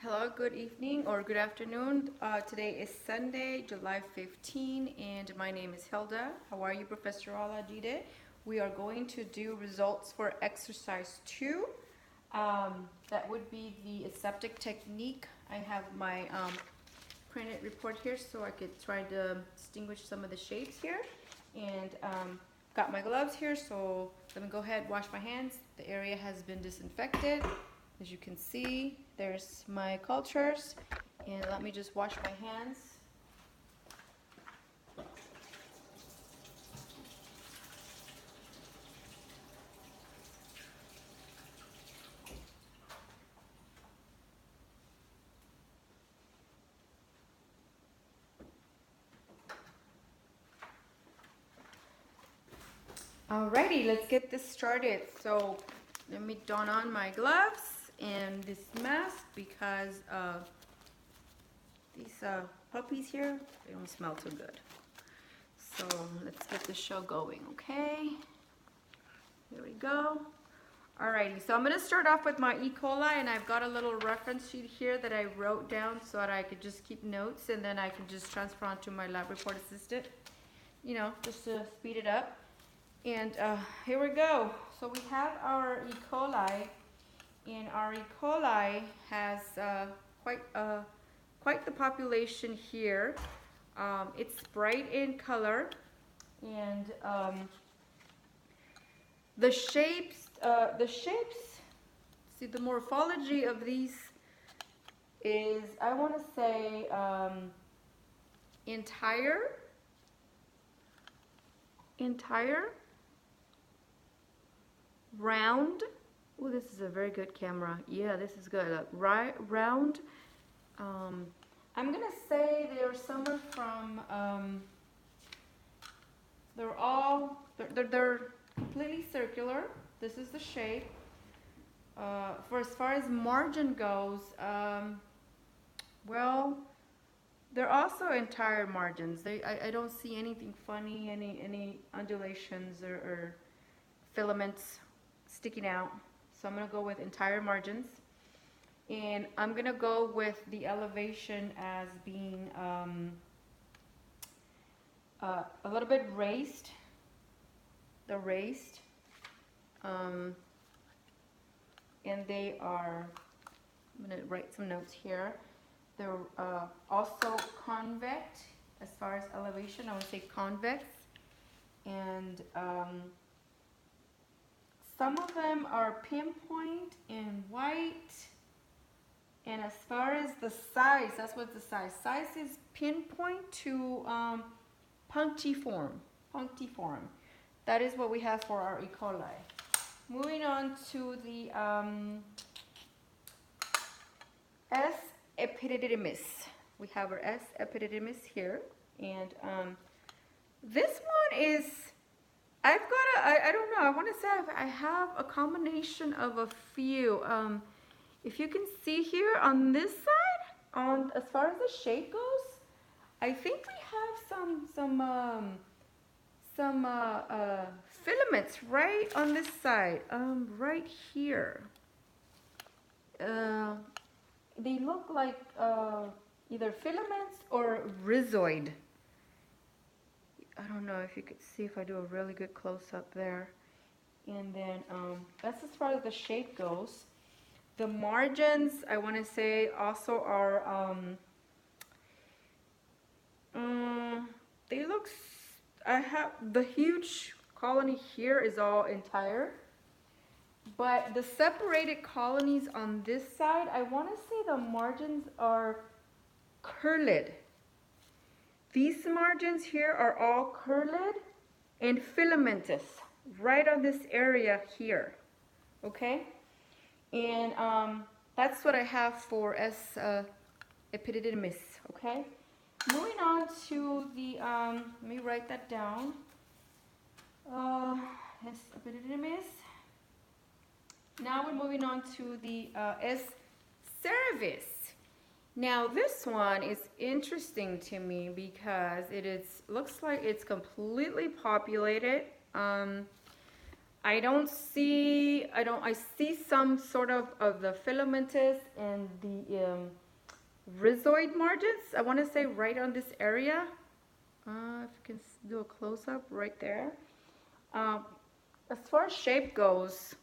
Hello, good evening or good afternoon. Today is Sunday, July 15, and my name is Hilda. How are you, Professor Aladide? We are going to do results for exercise 2. That would be the aseptic technique. I have my printed report here so I could try to distinguish some of the shapes here. And got my gloves here, so let me go ahead and wash my hands. The area has been disinfected. As you can see, there's my cultures, and let me just wash my hands. Alrighty, let's get this started. So let me don on my gloves and this mask because these puppies here, they don't smell too good. So let's get the show going, okay? Here we go. Alrighty, so I'm gonna start off with my E. coli, and I've got a little reference sheet here that I wrote down so that I could just keep notes, and then I can just transfer onto my lab report assistant, you know, just to speed it up. And here we go. So we have our E. coli, and our E. coli has quite the population here. It's bright in color, and the shapes, see the morphology of these is, I want to say, entire, round. Oh, this is a very good camera. Yeah, this is good. Round. I'm gonna say they're somewhere from. They're completely circular. This is the shape. For as far as margin goes, well, they're also entire margins. I don't see anything funny, any undulations or filaments sticking out. So I'm gonna go with entire margins. And I'm gonna go with the elevation as being a little bit raised. They're raised. And they are, I'm gonna write some notes here. They're also convex as far as elevation. I would say convex. And some of them are pinpoint and white. And as far as the size, that's what the size. Size is pinpoint to punctiform. Punctiform. That is what we have for our E. coli. Moving on to the S. epididymis. We have our S. epididymis here. And this one is, I've got I don't know, I want to say I have a combination of a few. If you can see here on this side, as far as the shape goes, I think we have some filaments right on this side, right here. They look like either filaments or rhizoid. I don't know if you could see if I do a really good close-up there. And then that's as far as the shape goes. The margins, I want to say, also are, they look, I have, the huge colony here is all entire. But the separated colonies on this side, I want to say the margins are curled. These margins here are all curled and filamentous right on this area here, okay? And that's what I have for S. epididymis, okay? Moving on to the, let me write that down. S. epididymis. Now we're moving on to the S. cerevisiae. Now this one is interesting to me because looks like it's completely populated. I see some sort of the filamentous and the rhizoid margins. I want to say right on this area. If you can do a close-up right there. As far as shape goes,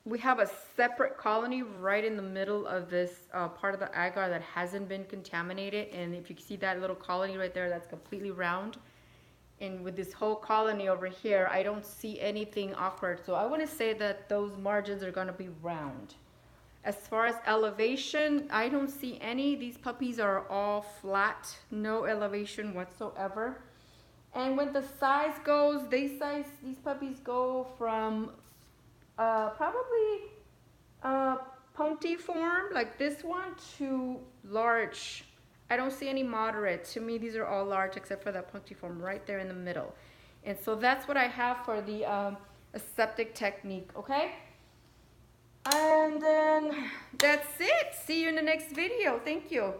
we have a separate colony right in the middle of this part of the agar that hasn't been contaminated. And if you see that little colony right there, that's completely round. And with this whole colony over here, I don't see anything awkward. So I want to say that those margins are going to be round. As far as elevation, I don't see any. These puppies are all flat, no elevation whatsoever. And when the size goes, these puppies go from probably pontiform like this one to large. I don't see any moderate. To me, these are all large except for that pontiform right there in the middle. And so that's what I have for the aseptic technique, okay? And then that's it. See you in the next video. Thank you.